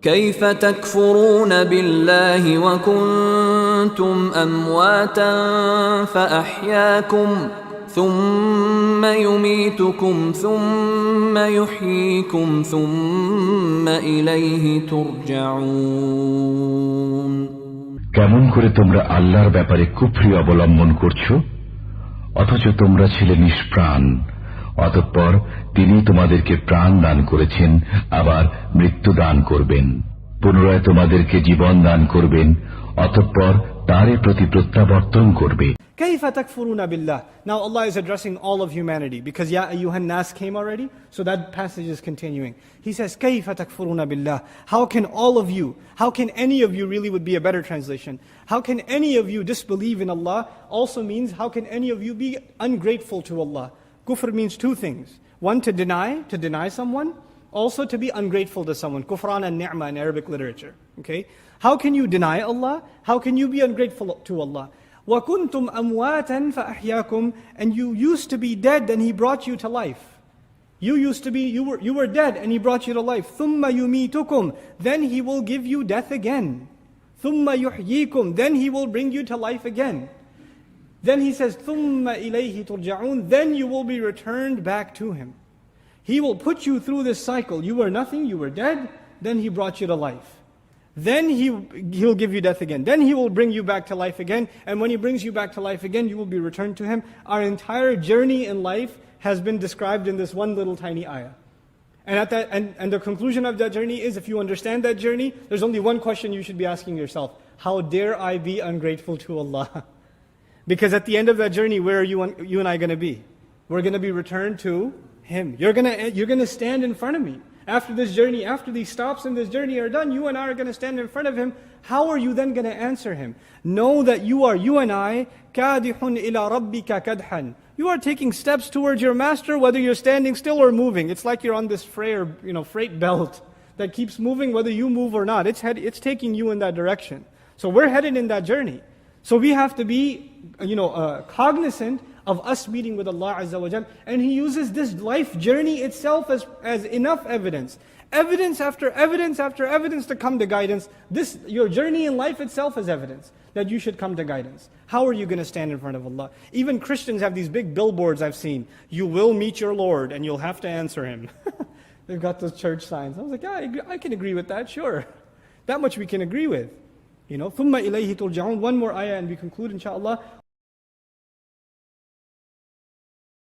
كيف تكفرون بالله وكنتم أمواتا فأحياكم ثم يميتكم ثم يحييكم ثم إليه ترجعون কেমন করে তোমরা আল্লাহর ব্যাপারে কুফরি অবলম্বন করছো অথচ তোমরা ছিলে নিষ্প্রাণ অতঃপর তিনি তোমাদেরকে প্রাণ দান করেছেন আবার মৃত্যু দান করবেন পুনরায় তোমাদেরকে জীবন দান করবেন অতঃপর তারই প্রতি প্রত্যাবর্তন করবে كيف تكفرون بالله. Now Allah is addressing all of humanity because Ya Ayyuhan Nas came already, so that passage is continuing. He says, كيف تكفرون بالله. How can all of you, how can any of you, really would be a better translation, how can any of you disbelieve in Allah also means how can any of you be ungrateful to Allah. Kufr means two things. One, to deny someone, also to be ungrateful to someone. Kufran and ni'mah in Arabic literature. Okay? How can you deny Allah? How can you be ungrateful to Allah? وَكُنْتُمْ أَمْوَاتًا فَأَحْيَاكُمْ. And you used to be dead and He brought you to life. You were dead and He brought you to life. ثُمَّ يُمِيتُكُمْ. Then He will give you death again. ثُمَّ يُحْيِيكُمْ. Then He will bring you to life again. Then He says, ثُمَّ إِلَيْهِ تُرْجَعُونَ. Then you will be returned back to Him. He will put you through this cycle. You were nothing, you were dead, then He brought you to life. Then He'll give you death again. Then He will bring you back to life again. And when He brings you back to life again, you will be returned to Him. Our entire journey in life has been described in this one little tiny ayah. And the conclusion of that journey is, if you understand that journey, there's only one question you should be asking yourself. How dare I be ungrateful to Allah? Because at the end of that journey, where are you and I going to be? We're going to be returned to Him. You're going to stand in front of me. After this journey, after these stops in this journey are done, you and I are going to stand in front of Him. How are you then going to answer Him? Know that you and I, كَادِحٌ إِلَىٰ رَبِّكَ كَدْحًا. You are taking steps towards your Master, whether you're standing still or moving. It's like you're on this freight belt that keeps moving whether you move or not. It's taking you in that direction. So we're headed in that journey. So we have to be cognizant of us meeting with Allah Azza wa Jal. And He uses this life journey itself as enough evidence. Evidence after evidence after evidence to come to guidance. Your journey in life itself is evidence that you should come to guidance. How are you going to stand in front of Allah? Even Christians have these big billboards I've seen. You will meet your Lord and you'll have to answer Him. They've got those church signs. I was like, yeah, I can agree with that, sure. That much we can agree with. ثُمَّ إِلَيْهِ تُرْجَعُونَ. One more ayah and we conclude inshaAllah.